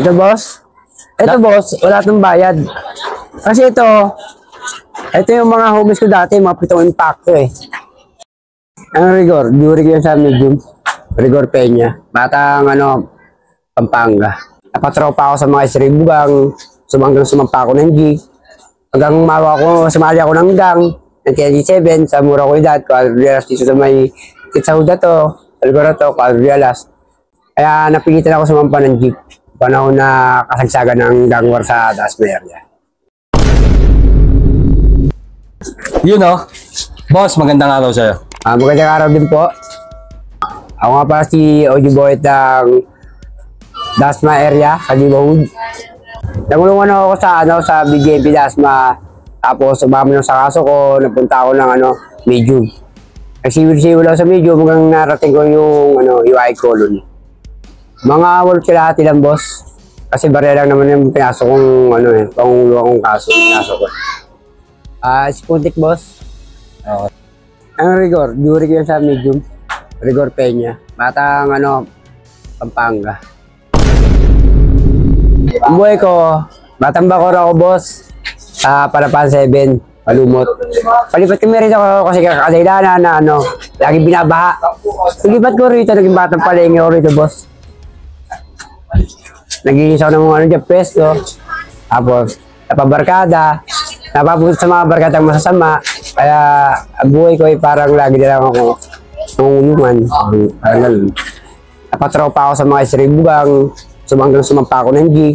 Ito boss. Ito boss, wala itong bayad. Kasi ito yung mga homies ko dati, mga 7 impacto eh. Ang rigor, durig yun sa medium. Rigor Peña. Batang Pampanga. Napatropa ako sa mga isribugang, hanggang sumampa ako ng G. Hanggang sumali ako ng gang, ng TNG7, sa Mura Coidad, Quadrialas, dito sa may Kitsahuda to, Algora to, Quadrialas. Kaya napilitan ako sumampa ng Jeep. Panahon na kasagsagan ng gang war sa Dasma area. Yun boss, magandang araw sa'yo. Magandang araw din po. Ako nga pala si Oji Boy ng Dasma area, sa Libahood. Nagulungan ako sa BJP Dasma. Tapos sumama sa kaso ko, napunta ako ng medium. Nagsiwil-siwil ako sa medium hanggang narating ko yung UI colony. Mga work kalahati lang boss. Kasi barya lang naman yung pinasok kong pangulo akong kaso. Pinasok ko. Spuntik boss. Ang rigor, durig yun sa medium. Rigor Peña. Batang Pampanga. Ang buhay ko, batang bakor ako boss. Sa Palapan 7, Palumot. Palipat kami rito kasi kakadahilanan na lagi binabaha. Palipat ko rito, naging batang palengke ako rito boss. Naginis ako ng mga dyan pesto. Tapos, napabarkada. Napapunta sa mga barkadang masasama. Kaya, ang buhay ko ay parang lagi na lang ako nangungulungan. Napatropa ako sa mga isribugang. Hanggang sumampa ako ng G.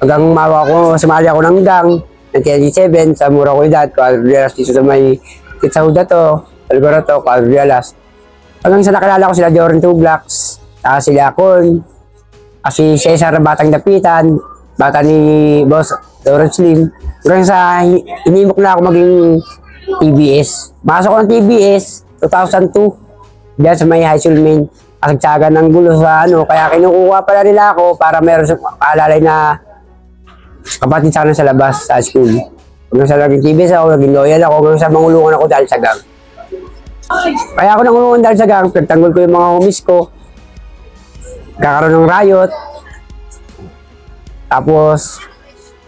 Hanggang sumali ako ng gang. Ng TNG7 sa Mura Coidad, Quadrialas, dito sa may Kitsahuda to, Algora to, Quadrialas. Hanggang sa nakilala ko sila Jorin Tuglax. Sila Akon. Si Cesar na batang dapitan, bata ni Boss Doron Slim. Hanggang sa inimok na ako maging TBS. Masok ko ng TBS 2002. Diyan sa may high school main. Kasagsagan ng gulo sa kaya kinukuha pala nila ako para meron sa alalay na kapatid sana sa labas sa school. Hanggang sa naging TBS ako, naging loyal ako, hanggang sa mangulungan ako dahil sa gang. Kaya ako nangulungan dahil sa gang, pinagtanggol ko yung mga homies ko. Kakaroon ng riot. Tapos,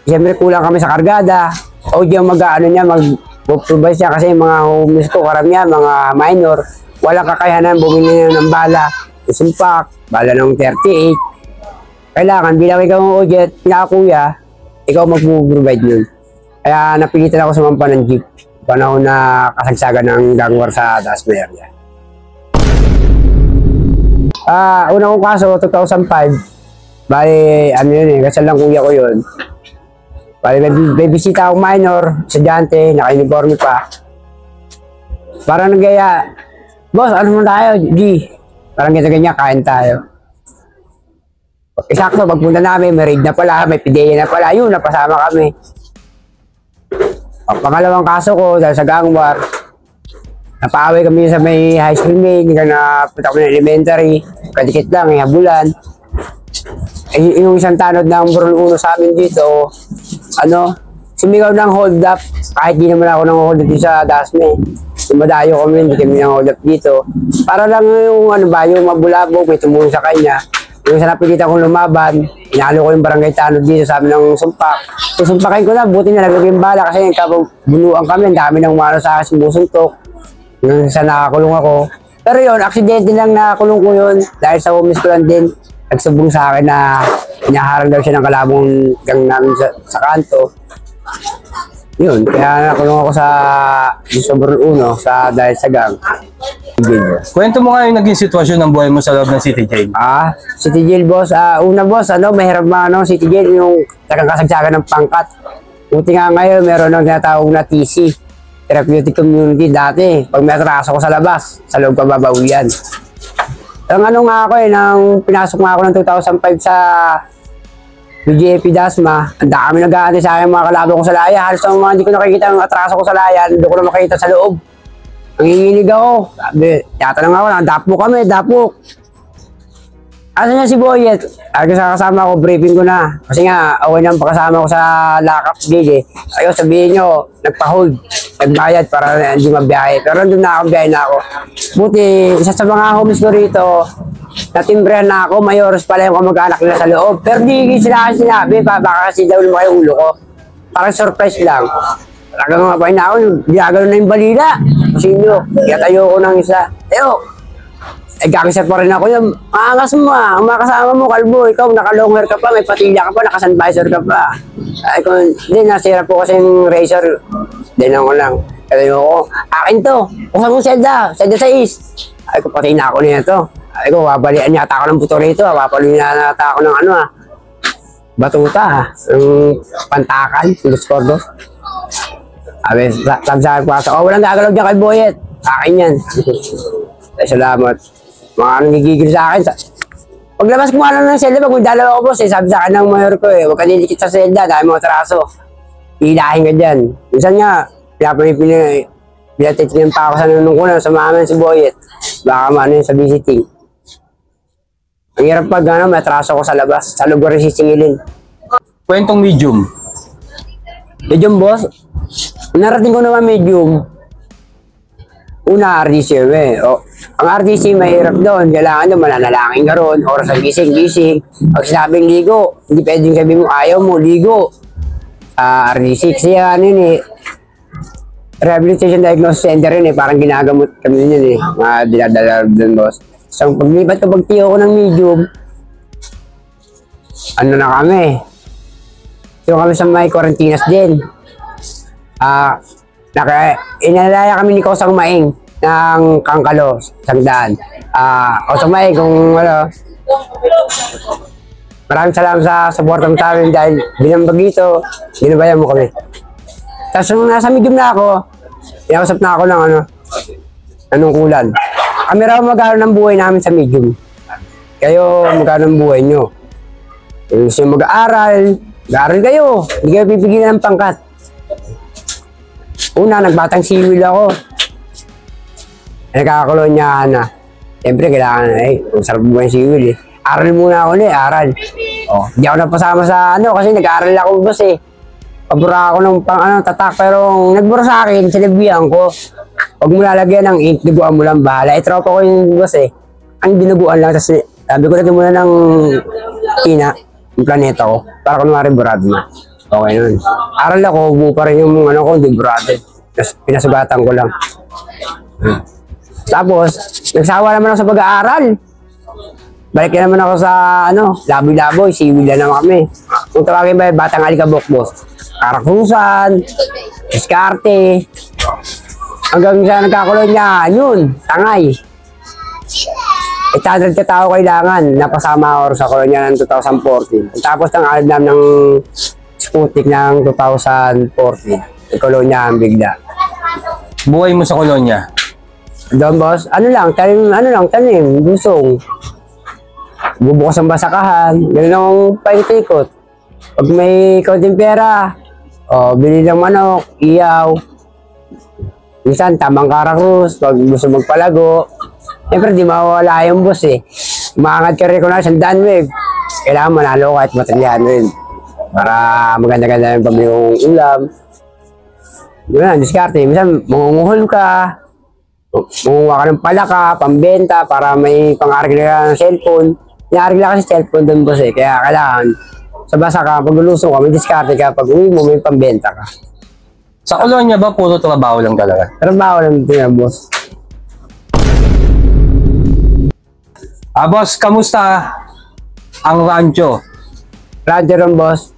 siyempre kulang kami sa kargada. O diyan mag-provide siya kasi mga homies ko, karamihan, mga minor, walang kakayanan bumili ng bala. Sumpak, bala ng 38. Kailangan, bilang ikaw ng Ojet, pinakakuya, ikaw mag-provide nun. Kaya napilitan ako sumampa ng Jeep. Panahon na kasagsagan ng gang war sa Dasma area. Una kong kaso, 2005. Bali, kasal lang kuya ko yun. Bali, may bisita akong minor, estudyante, naka-uniforme pa. Parang nagaya, boss, ano mo tayo, G? Parang ganyan, kain tayo. Eksakto, pagpunta namin, may raid na pala, may pideya na pala, yun, napasama kami. Pangalawang kaso ko, dahil sa gang war, napaaway kami sa may high school main, hanggang napunta ko ng elementary, kadikit lang, habulan. Yung isang tanod ng Burol 1 sa amin dito, sumigaw ng hold up, kahit di naman ako nang hold up dito sa Dasme. Sumadayo kami, hindi kami nang hold up dito. Para lang yung yung mabulabog, may tumulong sa kanya. Yung sa napilitan kong lumaban, inalo ko yung barangay tanod dito sa amin ng sumpak. Susumpakin ko na, buti na nagagawin yung bala kasi bunuan kami, ang dami ng umano sa akin, sumusuntok. Hanggang sa nakakulong ako. Pero yun, aksidente lang nakakulong ko yun dahil sa homies ko lang din. Nagsubong sa akin na inaharang daw siya ng kalabong gang namin sa kanto. Yun, kaya nakulong ako sa Burol 1 dahil sa gang. Kwento mo nga yung naging sitwasyon ng buhay mo sa loob ng City Jail. City Jail boss. Una boss, mahirap City Jail yung kasagsagan ng pangkat. Buti nga ngayon, meron nang tinatawag na TC. Therapeutic Community dati. Pag may atraso ko sa labas, sa loob pababawian. Ang nga ako nang pinasok nga ako ng 2005 sa BJP Dasma, ang dami nag-aantay sa akin mga kalaban ko sa laya. Halos ang mga hindi ko nakikita ang atraso ko sa laya, hindi ko na makikita sa loob. Nanginginig ako. Sabi, tatanong ako, dapok kami, dapok. Asa niya si Boyet? Kasama ko, briefing ko na. Kasi nga, okay nang pakasama ko sa lock-up gig eh. Ayaw sabihin nyo, nagpa-hold, nagbayad para hindi mabiyahe. Pero nandun na ako, biyahe na ako. Buti, isa sa mga homies ko rito, natimbrehan na ako, may oras pala yung kamag-anak nila sa loob. Pero di sila kasi sinabi, baka kasi daw lumaki yung ulo ko. Parang surprise lang. Talagang mapay na ako, ginagano na yung balila. Kasi nyo, tayo ko ng isa. Tayo, gagisat pa rin ako yun. Maangas mo makasama mo, kalbo. Ikaw, naka-long hair ka pa, may patilla ka pa, naka-sunvisor ka pa. Ay ko, hindi, nasira po kasi yung razor. Dinan ko lang. Kaya ko, akin to. Kusa mo Zelda 6. Ay ko, pati na ako niya to. Ay ko, wabalian yata ako ng buto rito. Wapalian yata ako ng ano batuta yung pantakal, Los Cordos. Sabi sa akin, walang gagalaw dyan kay Boyet. Akin yan. Ay, salamat. Mga nagigigil sa akin. Paglabas ko ano ng selda, pag may dalawa ko boss, sabi sa akin ng mayor ko huwag ka didikit sa selda, dahil mga traso. Hilahin ka dyan. Minsan nga, pinatitingin pa ako sa nunungkunan, samahan si Boyet. Baka maano yun sa visiting. Ang hirap pag may traso ko sa labas, sa lugar rin sisingilin. Kwentong medium. Medium boss, narating ko naman medium. Una, RDC ang RDC mahirap doon. Kailangan doon, mananalangin ka ron. Oras ang gising. Pag sinabing ligo, hindi pwedeng sabihin mo, ayaw mo, ligo. RDC, kasi yun Rehabilitation Diagnosis Center yun parang ginagamot kami yun mga dinadala doon boss. So, paglipat ko, pagtiyo ko ng medium, ano na kami? So, kami sa may Quarantinas din. Inalaya kami ni Kosang Maing ng Kangkalo, Sangdaan. Kosang Maing, kung maraming salamat sa support mo sa amin dahil binambag dito, binabayan mo kami. Tapos nung nasa medium na ako, inausap na ako ng anungkulan. Kami raw magkano ng buhay namin sa medium. Kayo, magkano ng buhay nyo? Kung gusto nyo mag-aaral kayo. Hindi kayo pipigilan ng pangkat. Una, nagbatang siwil ako. Nagkakakolonyahan na. Siyempre, kailangan na kung sarap buhay siwil Aral muna ako aral. Hindi ako napasama sa kasi nag-aaral ako boss Pabura ako ng tatak, pero nagbura sa akin, sinabihan ko. Huwag mo lalagyan ng ink, duguan mo lang bahala. Tropa ko yung boss Ang dinuguan lang, tapos sabi ko natin muna ng tina, yung planeta ko, para kunwari burado na. Okay nun. Aral ako, buo pa rin yung ko, hindi burado. Tapos pinasugatan ko lang. Tapos, nagsawa naman ako sa pag-aaral. Balik naman ako sa laboy-laboy, siwil na naman kami. Kung tawagin ba, batang alikabok boss. Karakusan, diskarte, hanggang sa nagkakolonyahan, yun, tangay. 800 katao kailangan, napasama ako sa kolonya ng 2014. Tapos ng alam ng Sputnik ng 2014, kolonyahan bigla. Buhay mo sa kolonya? Doon boss, tanim, busong. Bubukas ang basakahan, gano'n ang paikot-ikot. Pag may kaunting pera, bili ng manok, iyaw. Minsan, tamang karakrus, pag gusto magpalago. Siyempre, di mawawala yung boss Umaangat ka rin ko na siyang danweg. Kailangan manalo kahit matalyahan rin. Para maganda-ganda yung pamilyung ulam. Yun diskarte. Minsan, mangunguhol ka. Mangunguha ka ng palaka, pambenta, para may pang-argila ka ng cellphone. Inargila kasi cellphone doon boss Kaya kailangan, sa basa ka, pag lulusong ka, may diskarte ka, pag uwi mo, may pambenta ka. Sa kolonya ba, puro trabaho lang talaga? Trabaho lang din boss. Boss, kamusta ang rancho? Rancho ron boss.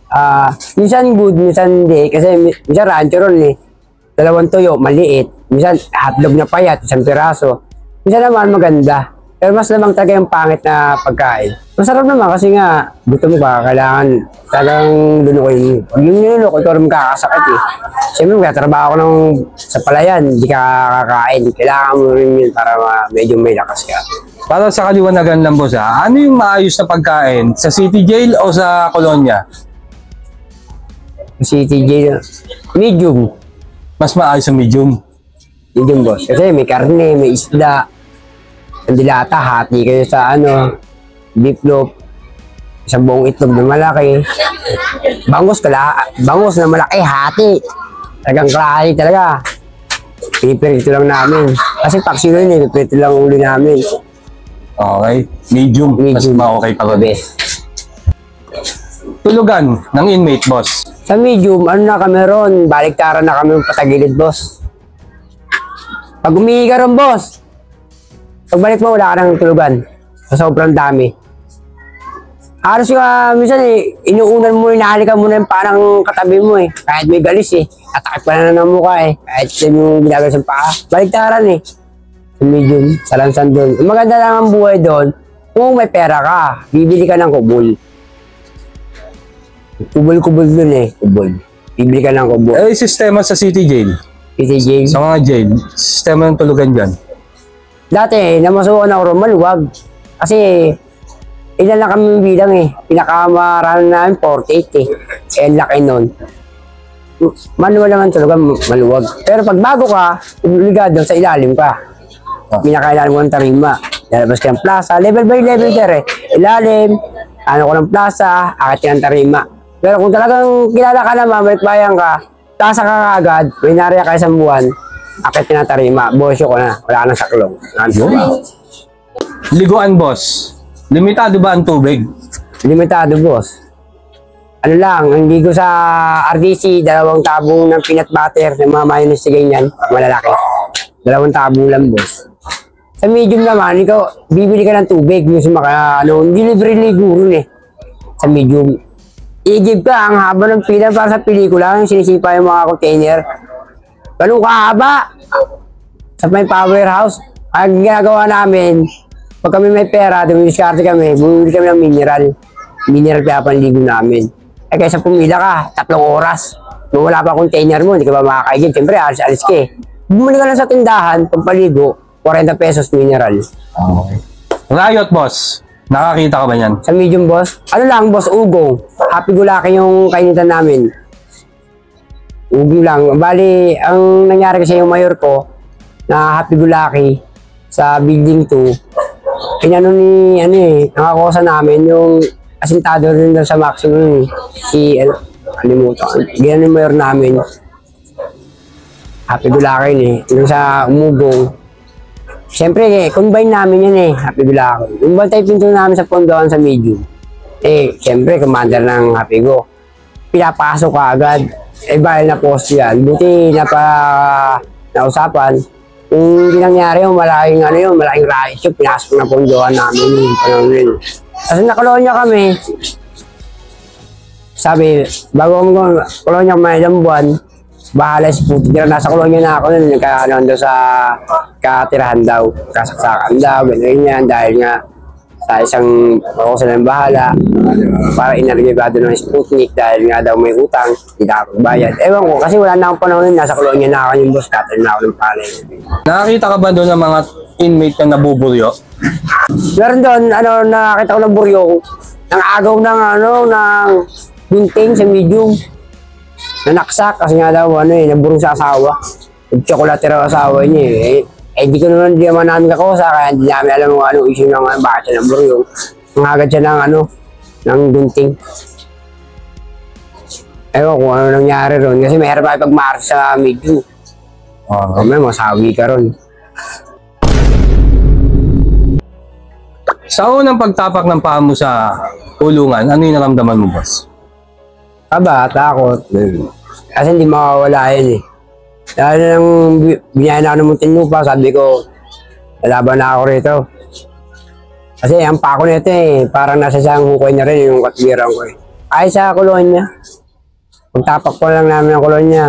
Minsan good, minsan hindi. Kasi minsan rancho ron 2 tuyo, maliit. Minsan hotdog na payat, 1 piraso. Minsan naman maganda. Pero mas lamang talaga yung pangit na pagkain. Masarap naman kasi nga, gutom ka, kailangan talagang lunukoy mo. Pag yung nilunok, ikaw rin magkakasakit Siyempre, magkatrabaho ko sa palayan, hindi ka kakain. Kailangan mo rin yun para medyo may lakas ka. Para sa kaliwanagan lang boss ano yung maayos na pagkain? Sa city jail o sa kolonya? City jail, medium. Mas maayos ang medium? Medium boss. Kasi may karne, may isda. Ang dilata, hati kayo sa beef loaf, isang buong itlog na malaki, bangus na malaki, hati. Talagang klase talaga. Pinipirito lang namin. Kasi paksino yun eh, pinipirito lang uli namin. Okay. Medium. Mas okay pa rin. Tulugan ng inmate, boss. Sa medium, ano na kami ron? Baliktaran na kami patagilid, boss. Pag umihi ka ron, boss, pagbalik mo, wala ka ng tulugan. Sa sobrang dami. Halos minsan eh, inuunan mo, inahalikan mo na yung parang katabi mo eh. Kahit may galis eh. Atakip pa na ng mukha eh. Kahit yung ginagalis ng paa. Baliktaran eh. Sa medium, sa lansan doon. Ang maganda lang ang buhay doon, kung may pera ka, bibili ka ng kubol. Kubol-kubol doon eh. Kubol. Bibili ka ng kubol. Eh, sistema sa city jail. City jail. Sa mga jail, sistema ng tulugan dyan. Dati, namasukan ako ron, maluwag. Kasi, ilan lang kami bilang eh. Pinakamarami namin, 48 eh. Eh, ang laki nun. Manual naman talaga, maluwag. Pero pag bago ka, obligado sa ilalim ka. Pinakailalim ko ng tarima. Lalabas ka ng plaza. Level by level, sir eh. Ilalim, ano ko ng plaza, akit ka ng tarima. Pero kung talagang kilala ka naman, balikbayan ka, plaza ka agad, may nariya ka isang buwan, akit ka ng tarima, bosyo ko na, wala ka ng saklong. Liguan, boss. Limitado ba ang tubig? Limitado, boss. Ano lang, ang ligo sa RDC, 2 tabong ng peanut butter, ng mga mayonnaise na ganyan, malalaki. 2 tabong lang, boss. Sa medium naman, ikaw, bibili ka ng tubig, yung delivery ligo rin eh. Sa medium. I-give ka, ang haba ng pila para sa pelikula, yung sinisipa yung mga container. Ganun kahaba. Sa may powerhouse, ang ginagawa namin, pag kami may pera, dumidiskarte kami, bumili kami ng mineral. Mineral kaya panligo namin. Eh kaysa pumila ka, 3 oras. Kung wala pa container mo, hindi ka ba makakaigib. Siyempre, alis-alis ka eh. Bumili ka lang sa tindahan, pagpaligo, 40 pesos mineral. Okay. Riot, boss. Nakakita ka ba yan? Sa medium, boss? Ano lang, boss, ugong. Happy Gulaki yung kainitan namin. Ugong lang. Bali, ang nangyari kasi yung mayor ko, na Happy Gulaki, sa building 2, pinano ni, nakakosa namin yung asintado rin daw sa maximum si, kalimutan. Ganyan yung mayor namin. Happy Gulaki yung sa umugong. Siyempre, combine namin yan eh, Happy Gulaki. Yung bantay pinto namin sa pondohan sa medium. Eh, siyempre, commander ng Happy Go. Pinapasok ka agad. Eh, bahal na post yan. Buti nausapan. Kung nangyari yung malaking riot yung pinasok na pondohan namin yung panahon rin. Kasi nakolonya kami. Sabi, bago kami kolonya may ilang buwan, bahala si Putin. Nasa kolonya na ako nun, nagkakaroon daw sa katirahan daw, kasaksakan daw, ganyan dahil nga sa isang makusa ng bahala para inargibado ng Sputnik dahil nga daw may utang, hindi na ako bayad. Ewan ko, kasi wala na akong panahon nun, nasa kolonya na ako yung boss, katal na ako ng palay. Nakakita ka ba doon ng mga inmate na nabuburyo? Meron doon, nakakita ko ng buryo, ng agaw ng gunting sa medium. Nanaksak kasi nga daw, naburong sa asawa. Nag-chocolate raw asawa niya eh. Di ko naman namin kakosa, kaya hindi namin alam kung anong issue ng bakit siya naburong. Nangagad siya ng gunting. Ewan kung ano nangyari ron, kasi mahirap ay pag-mark sa medium. May masawi ka ron. Sa unang pagtapak ng paa mo sa kulungan, ano yung naramdaman mo, boss? Aba, takot. Kasi hindi mawawala yan eh. Dahil nang binayan ako ng Muntinlupa, sabi ko, lalaban na ako rito. Kasi ang pako nito eh, parang nasa isang hukay na rin yung katwiran ko eh. Ay sa kolonya. Pagtapak ko lang namin ng kolonya,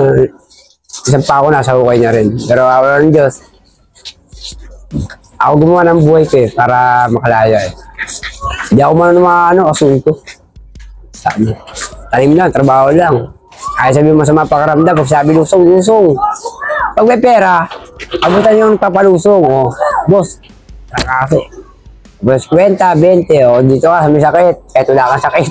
isang pako nasa hukay na rin. Pero wala ng Diyos. Ako gumawa ng buhay ko eh, para makalaya eh. Hindi ako man ng mga asunto. Sabi, talim lang, trabaho lang. Kaya sabi masama pakaramdam, pag sabi lusong. Pag may pera, abutan yung papalusong. O, boss, trakaso. Boss, 20, 20, o dito ka sa may sakit, kahit wala kang sakit.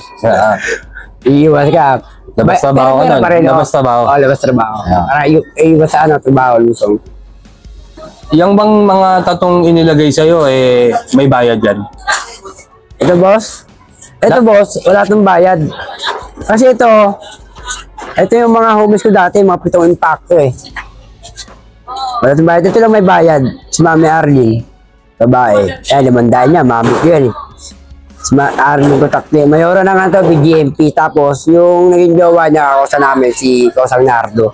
Iiwas ka. Labas trabaho ka nun. Labas trabaho. Oo, labas trabaho. Para iiwas sa trabaho, lusong. Yang bang mga tatong inilagay sa'yo, may bayad yan? Ito, boss. Ito, boss, wala itong bayad. Kasi ito yung mga homies ko dati, mga 7 impacto eh. Wala itong bayad. Ito lang may bayad. Si Mami Arlene. Babae. Eh, 500 niya. Mami ko yan eh. Si Arlene Cotakte. Mayora na nga ito, BGMP. Tapos, yung naging jowa niya, kakosa namin, si Kosang Nardo.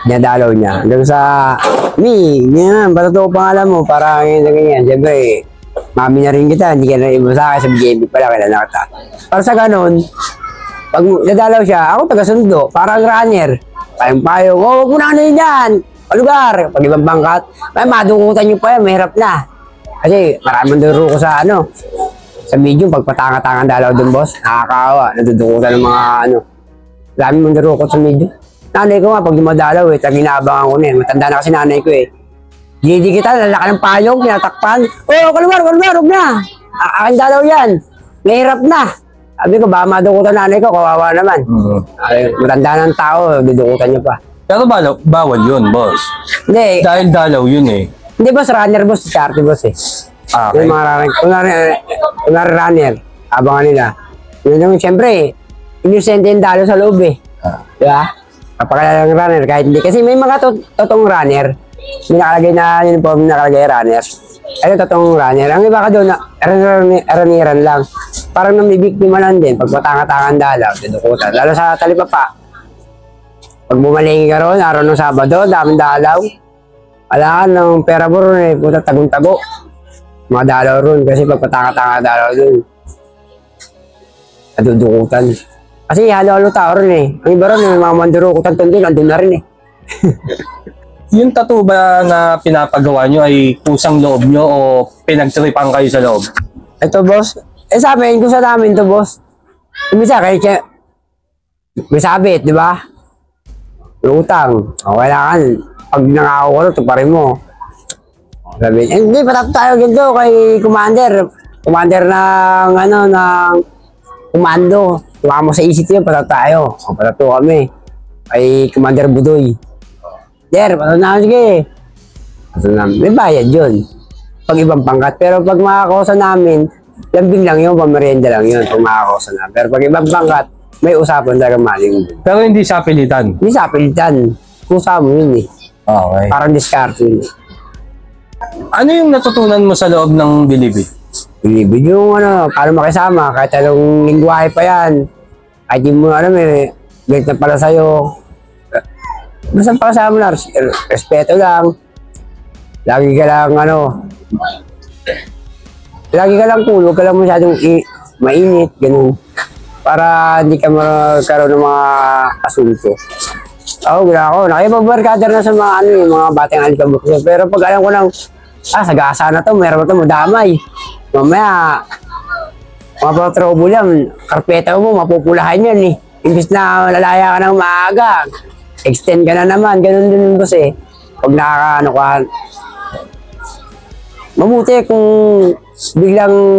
Dinadalaw niya. Hanggang sa, yan, ba't ito pangalan mo? Para ganyan. Siyempre, mami na rin kita. Hindi ka na iba sa akin sa BGMP pala. Kailan kita. Para sa ganun, pag nadalaw siya, ako taga-sundo. Parang runner. Payong-payong. Huwag mo na ano yun yan. Lugar. Pag ibang bangkat, may madukutan nyo pa yan. Mahirap na. Kasi maraming duro ko sa sa medium. Pag patanga-tangan dalaw dun, boss. Nakakawa. Nadudukutan ng mga Dami mong duro ko sa medium. Nanay ko nga, pag dumadalaw eh, taginabangan ko na eh. Matanda na kasi nanay ko eh. Hindi kita, lalaki ng payong, pinatakpan. Oh, kaluwar, huwag na. Akin dalaw yan. Mahirap na. Sabi ko, baka madukutan nanay ko, kawawa naman. Matanda ng tao, dudukutan niyo pa. Pero bawal yun, boss. Hindi. Dahil dalaw yun eh. Hindi, boss, runner, boss. Charity, boss eh. Okay. Yung mga kunwari runner, abangan nila. Yun yung, siyempre, inisente yung dalaw sa loob eh. Diba? Kapag ng runner, kahit hindi. Kasi may mga totoong runner. May nakalagay na uniform, nakalagay runner. Ay, totoong runner. Ang iba ka doon, raniran lang. Parang namibiktima lang din. Pag matanga-tangan dalaw, dinukutan. Lalo sa talipapa. Pag bumalingi ka ron, araw ng Sabado, daming dalaw. Wala ka ng pera mo ron eh. Puta, tagong-tago. Mga dalaw ron. Kasi pag patanga-tanga dalaw doon, nadudukutan. Kasi halo-halo tao rin eh. Ang iba rin, yung mga mandurukutan doon, andun na rin eh. Yung tattoo ba na pinapagawa nyo ay kusang loob nyo o pinagtripan kayo sa loob? Ito, boss. Sa amin, kung sa namin to, boss. Umisa, kaya may sabit, di ba? May utang. O, kailangan, pag nangako ko, tuparin mo. Sabi, hindi, patato tayo ganito kay Commander. Commander ng, ng komando. Tuwa mo sa isip yun, patato tayo. O, patato kami. Kay Commander Budoy. Der, patato na, sige. Patato na, may bayad yun. Pag ibang pangkat. Pero pag makakosa namin, lambing lang yun, pamerienda lang yun, pag makakosa namin. Pero pag ibang pangkat, may usapan talaga maling. Pero hindi sa pilitan? Hindi sa pilitan. Kusa mo yun eh. Okay. Parang discard yun eh. Ano yung natutunan mo sa loob ng Bilibid? Bilibid yung paano makisama, kahit anong lingwahe pa yan. Kahit di mo alam eh, galit na pala sa'yo. Basta pakasama na, respeto lang. Lagi ka lang lagi ka lang cool, huwag ka lang masyadong mainit, ganun. Para hindi ka magkaroon ng mga asunto. Wala ako. Nakipag-barkader na sa mga mga batang alikabok. Pero pag alam ko lang, sagasa na to, meron na to, madamay. Mamaya, mga patrobo lang, karpeta mo, mapupulahan yan eh. Imbis na lalaya ka ng maaga, extend ka na naman, ganun din boss eh. Pag nakakaano ka, mabuti kung biglang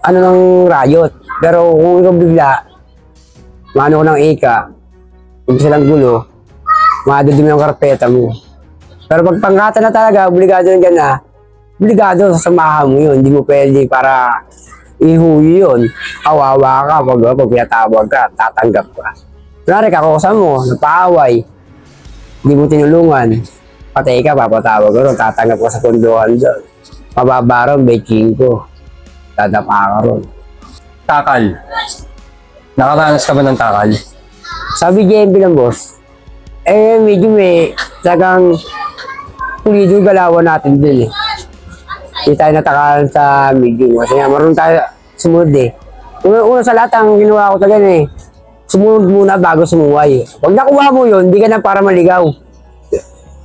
ng riot. Pero kung ikaw bigla, maano ko ng ika, imbis lang gulo, madudumi ang karpeta mo. Pero pag pangkata na talaga, obligado na dyan na, obligado sasamahan mo yun. Hindi mo pwede para ihuyi yun. Kawawa ka, pag pinatawag ka, tatanggap ka. Kunwari, kakosa mo, napaaway, hindi mo tinulungan, patay ka, papatawag ka ron, tatanggap ka sa kondohan doon. Mababa ron, baking ko. Tatapa ka ron. Takal. Nakaranas ka ba ng takal? Sabi JMP lang, boss. Medyo may talagang pulido galawan natin din eh. Hindi tayo natakalan sa medium. Kasi nga, marunong tayo sumunod eh. Una sa lahat, ang ginawa ko talaga eh. Sumunod muna bago sumuway. Pag nakuha mo yun, hindi ka na para maligaw.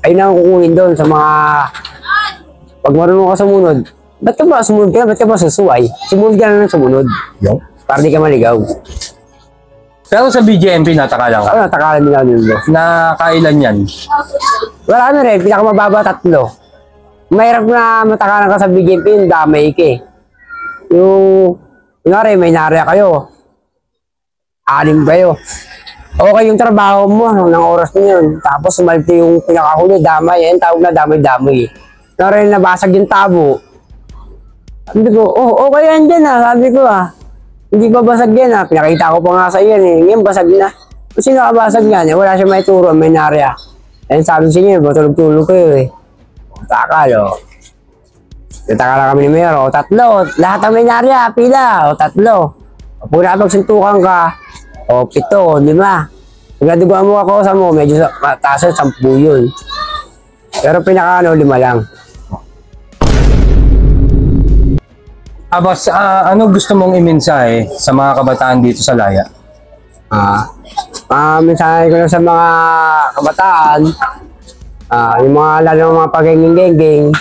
Ayun ang kukunin doon sa mga... Pag marunong ka sumunod, ba't ka ba sumunod ka? Ba't ka ba susuway? Sumunod ka na ng sumunod. Yo. Para di ka maligaw. Pero sa BGMP, natakalan ka? Natakalan nila nila, boss. Na kailan yan? Wala rin, pinakamababa 3. Mahirap na matakalan ka sa BGMP, yung damay ka eh. Yung, may narya kayo. 6 kayo. Okay yung trabaho mo ng oras na yun. Tapos sumalte yung pinakahuli, damay. Yan tawag na damay-damay. Nari, nabasag yung tabo. Sabi ko, oh, okay yan dyan sabi ko Hindi pa basag yan pinakita ko pa nga sa iyo ngayon basag na. Kung sino kabasag yan, wala siya may turo, may narya. Ayun sabi sa inyo, matulog-tulog kayo Takal Tataka lang kami ni Mayor, tatlo, lahat ng may narya, pila, tatlo. Kung napagsuntukan ka, 7, 5. Pagkaduguan mo ako sa mo, medyo mataas 10 yun. Pero pinaka 5 lang. Boss, ano gusto mong imensahe sa mga kabataan dito sa Laya? Mensahe ko lang sa mga kabataan, yung mga lalo mga pagiging-geng,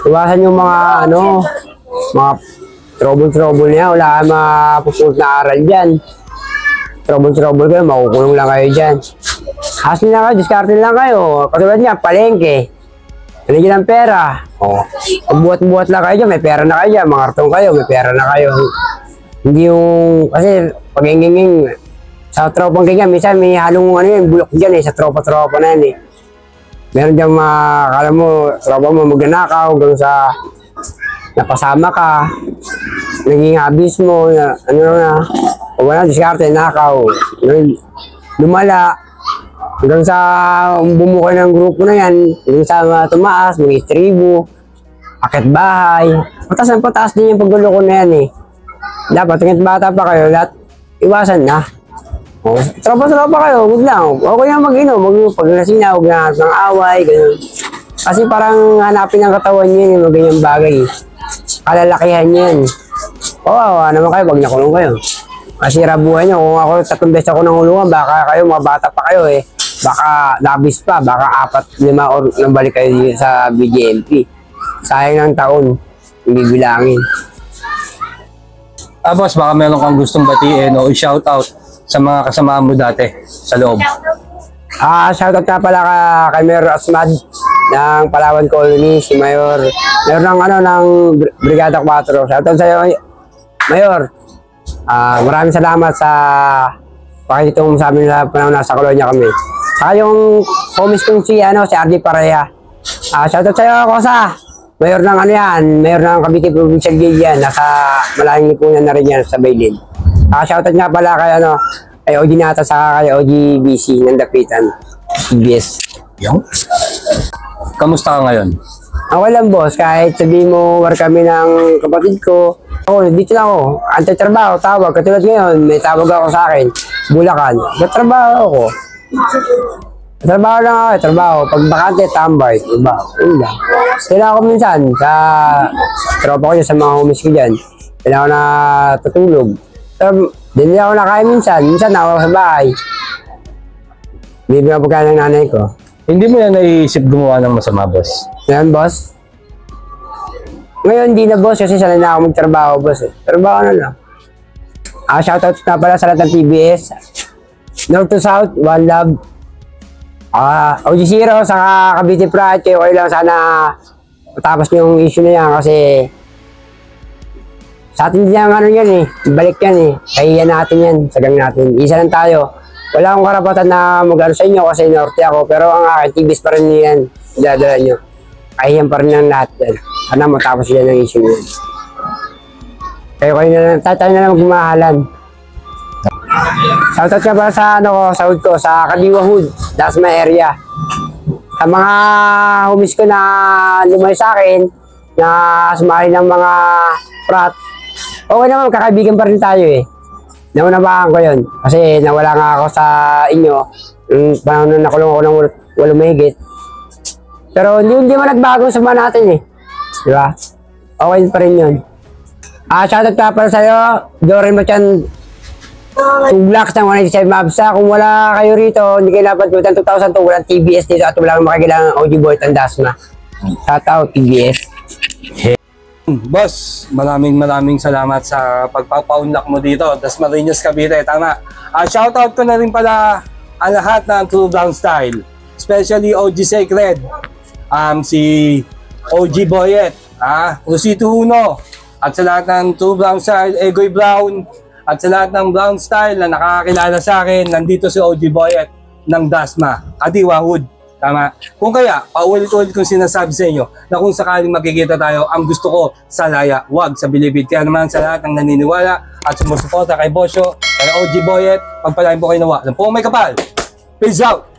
iwasan yung mga mga trouble niya, wala kang mapupunta na aral dyan. Trouble kayo, makukulong lang kayo dyan. Haslin lang kayo, discarding lang kayo. Katulad niya, palengke. Nalagyan ng pera. Buhat-buhat lang kayo dyan, may pera na kayo dyan. Mangartong kayo, may pera na kayo. Hindi yung, kasi pag-inging, sa tropang ganyan, minsan may halong bulok dyan sa tropa-tropa na yan Meron dyan kala mo, tropa mo magnanakaw, hanggang sa napasama ka, naging habis mo, wala, diskarte, nakaw, lumala, hanggang sa bumuka ng grupo na yan, hanggang sa tumaas, mga istribo, akit bahay, pataas din yung pagluloko na yan Dapat, hanggang bata pa kayo, lahat, iwasan na. Tropa-tropa kayo, huwag lang. Okay lang mag-inom, pag nasina, huwag na ng away, gano'n. Kasi parang hanapin ang katawan niyo yung ganyang bagay. Kalalakihan yan. Naman kayo, wag nakulong kayo. Masira buhay niyo. Kung ako 3 beses ako nangulungan, baka kayo, mga bata pa kayo Baka labis pa, baka 4, 5 or nabalik kayo sa BJMP. Sayang ng taon, hindi bilangin. Boss, baka meron kang gustong batiin o i-shoutout sa mga kasama mo dati sa loob. Shoutout nga pala kay Mayor Asmad ng Palawan Colony, si Mayor. Meron ng Brigada 4. Shoutout sa iyo, Mayor. Maraming salamat sa pakitong sa amin na panahon nasa kolonya kami. Saka yung homies kong si RD Pareha. Shoutout sa iyo, Kosa. Mayor ng Mayor ng Cavite Provincial Guild nasa malaking lipunan na rin yan sa Baylin. Shoutout nga pala kay OG Nata sa kay OG BC ng Dapitan. CBS. Kamusta ka ngayon? Ako lang boss, kahit sabihin mo war kami ng kapatid ko. Dito na ako. Antatrabaho, tawag. Katulad ngayon, may tawag ako sa akin. Bulacan. Trabaho ako. Trabaho lang ako, trabaho. Pag bakante, tambay. Trabaho. Yun lang. Kailangan ko minsan sa tropa ko dyan, sa mga homies ko dyan. Kailangan ko na tutulog. Hindi ako nakain minsan ako sa bahay. Bibigyan pagkain ng nanay ko. Hindi mo yan naisip gumawa ng masama, boss? Yan, boss? Ngayon, hindi na, boss, kasi sanay na ako magtrabaho, boss. Trabaho na lang. Shoutout na pala sa lahat ng TBS. North to South, One Love. OG Zero, saka Cavite Pride, kayo lang sana matapos yung issue na yan kasi sa atin din yan balik yan kahiyan natin yan, sagang natin. Isa lang tayo. Wala akong karapatan na mag-ano sa inyo kasi norte ako, pero ang akin, TBS pa rin yan, dadala nyo. Kahiyan pa rin ang lahat yan. Sana matapos yan ng issue yan. Kayo na lang, tayo na lang magmahalan. Shoutout ka pa sa sahod ko, sa Kadiwa Hood, Dasma area. Sa mga homies ko na lumay sa akin, na sumali ng mga frat, okay naman, kakaibigan pa rin tayo Naunabaan ko yun. Kasi nawala nga ako sa inyo, panahon na nakulong ako ng 8 mahigit. Pero hindi man nagbago sa mga natin Di ba? Okay pa rin yun. Shoutout ka pala sa'yo, Dorin Machan, 2 blocks ng 187 Mabsa. Kung wala kayo rito, hindi kayo dapat kulitan 2,000 to, walang TBS dito at walang makikilang OG Boy Tandasma. Shoutout TBS. Boss, maraming salamat sa pagpapaunlak mo dito. Dasmariñas, Cavite, tama. Shoutout ko na rin pala ang lahat ng True Brown Style. Especially OG Sacred, si OG Boyet, Rosito Uno, at sa lahat ng True Brown Style, Egoy Brown, at sa lahat ng Brown Style na nakakakilala sa akin, nandito si OG Boyet ng Dasma, Kadiwa Hood. Tama? Kung kaya, paulit-ulit kong sinasabi sa inyo na kung sakaling magkikita tayo, ang gusto ko sa Laya, wag sa Bilibid. Kaya naman sa lahat ng naniniwala at sumusuporta kay Bosyo, kay OG Boyet, pagpalain po kayo nawa. Alam po may kapal. Peace out!